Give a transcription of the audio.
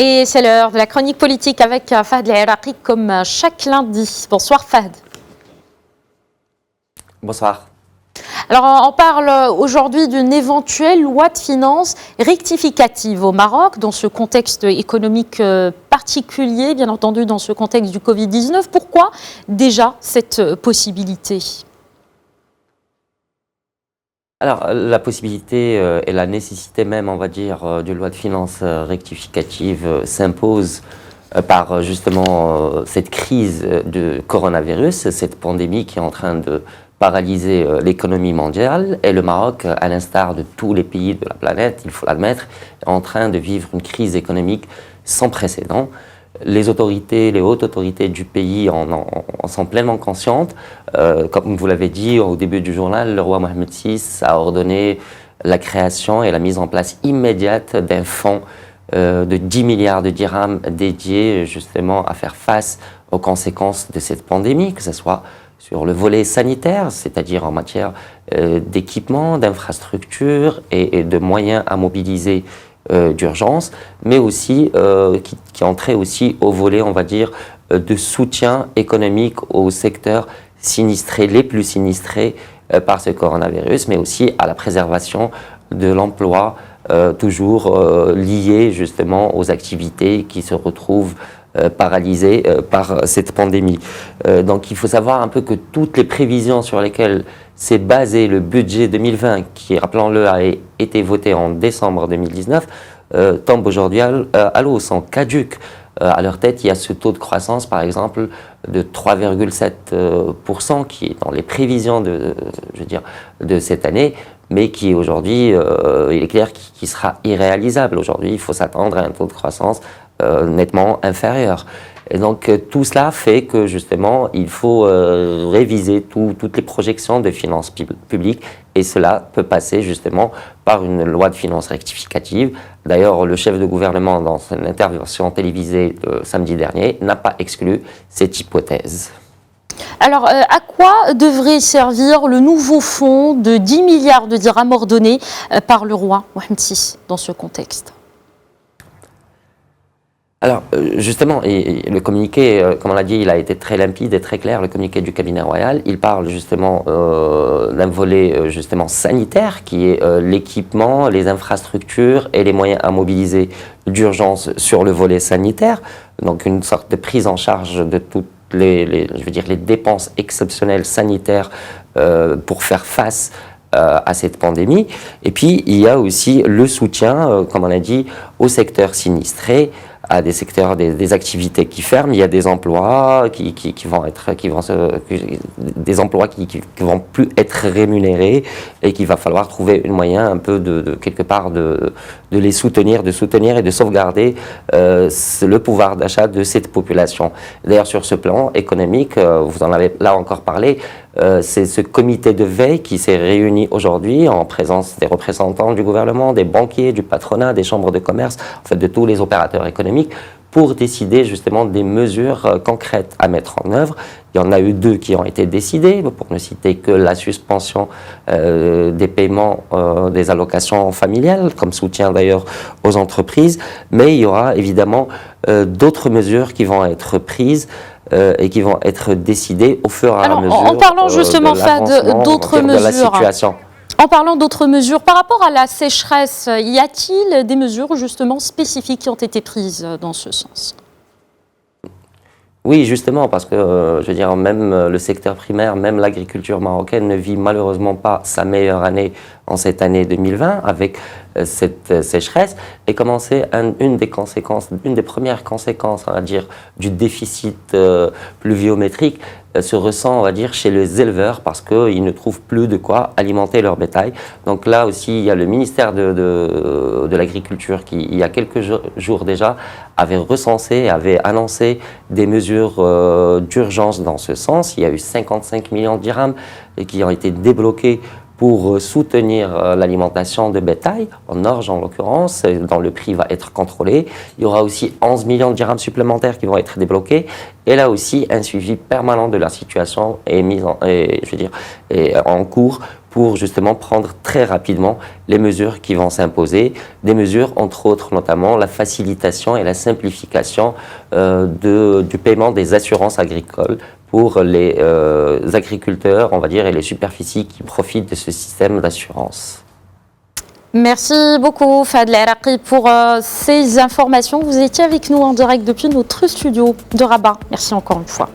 Et c'est l'heure de la chronique politique avec Fahd El Iraqi comme chaque lundi. Bonsoir Fahd. Bonsoir. Alors on parle aujourd'hui d'une éventuelle loi de finances rectificative au Maroc dans ce contexte économique particulier, bien entendu dans ce contexte du Covid-19. Pourquoi déjà cette possibilité ? Alors, la possibilité et la nécessité même, on va dire, d'une loi de finances rectificative s'impose par justement cette crise de coronavirus, cette pandémie qui est en train de paralyser l'économie mondiale. Et le Maroc, à l'instar de tous les pays de la planète, il faut l'admettre, est en train de vivre une crise économique sans précédent. Les autorités, les hautes autorités du pays en sont pleinement conscientes. Comme vous l'avez dit au début du journal, le roi Mohamed VI a ordonné la création et la mise en place immédiate d'un fonds de 10 milliards de dirhams dédié justement à faire face aux conséquences de cette pandémie, que ce soit sur le volet sanitaire, c'est-à-dire en matière d'équipement, d'infrastructures et de moyens à mobiliser d'urgence, mais aussi qui entrait aussi au volet, on va dire, de soutien économique aux secteurs sinistrés, les plus sinistrés par ce coronavirus, mais aussi à la préservation de l'emploi, toujours lié justement aux activités qui se retrouvent paralysées par cette pandémie. Donc il faut savoir un peu que toutes les prévisions sur lesquelles s'est basé le budget 2020, qui, rappelons-le, a été voté en décembre 2019, tombe aujourd'hui à l'eau, sont caduques. À leur tête, il y a ce taux de croissance, par exemple, de 3,7%, qui est dans les prévisions de cette année, mais qui aujourd'hui, il est clair qu'il sera irréalisable. Aujourd'hui, il faut s'attendre à un taux de croissance nettement inférieur. Et donc tout cela fait que justement il faut réviser toutes les projections de finances publiques, et cela peut passer justement par une loi de finances rectificative. D'ailleurs, le chef de gouvernement, dans son intervention télévisée samedi dernier, n'a pas exclu cette hypothèse. Alors, à quoi devrait servir le nouveau fonds de 10 milliards de dirhams ordonné par le roi Mohamed VI dans ce contexte ? Alors, justement, et le communiqué, comme on l'a dit, il a été très limpide et très clair, le communiqué du cabinet royal. Il parle justement d'un volet justement sanitaire, qui est l'équipement, les infrastructures et les moyens à mobiliser d'urgence sur le volet sanitaire. Donc, une sorte de prise en charge de toutes les dépenses exceptionnelles sanitaires pour faire face à cette pandémie. Et puis, il y a aussi le soutien, comme on a dit, au secteur sinistré, à des secteurs, des activités qui ferment. Il y a des emplois qui vont plus être rémunérés, et qu'il va falloir trouver un moyen un peu quelque part de les soutenir, et de sauvegarder le pouvoir d'achat de cette population. D'ailleurs, sur ce plan économique, vous en avez là encore parlé, c'est ce comité de veille qui s'est réuni aujourd'hui en présence des représentants du gouvernement, des banquiers, du patronat, des chambres de commerce, en fait de tous les opérateurs économiques, pour décider justement des mesures concrètes à mettre en œuvre. Il y en a eu 2 qui ont été décidées, pour ne citer que la suspension des paiements des allocations familiales, comme soutien d'ailleurs aux entreprises, mais il y aura évidemment d'autres mesures qui vont être prises et qui vont être décidées au fur et à mesure en parlant justement d'autres mesures, de la situation. En parlant d'autres mesures, par rapport à la sécheresse, y a-t-il des mesures justement spécifiques qui ont été prises dans ce sens ? Oui, justement, parce que, même le secteur primaire, même l'agriculture marocaine ne vit malheureusement pas sa meilleure année en cette année 2020, avec cette sécheresse, et commencer une des premières conséquences, on va dire, du déficit pluviométrique se ressent, on va dire, chez les éleveurs, parce qu'ils ne trouvent plus de quoi alimenter leur bétail. Donc là aussi, il y a le ministère de l'Agriculture qui, il y a quelques jours déjà, avait annoncé des mesures d'urgence dans ce sens. Il y a eu 55 millions de dirhams qui ont été débloqués pour soutenir l'alimentation de bétail, en orge en l'occurrence, dont le prix va être contrôlé. Il y aura aussi 11 millions de dirhams supplémentaires qui vont être débloqués. Et là aussi, un suivi permanent de la situation est en cours pour justement prendre très rapidement les mesures qui vont s'imposer. Des mesures, entre autres, notamment la facilitation et la simplification du paiement des assurances agricoles pour les agriculteurs, on va dire, et les superficies qui profitent de ce système d'assurance. Merci beaucoup Fadel Araqi pour ces informations. Vous étiez avec nous en direct depuis notre studio de Rabat. Merci encore une fois.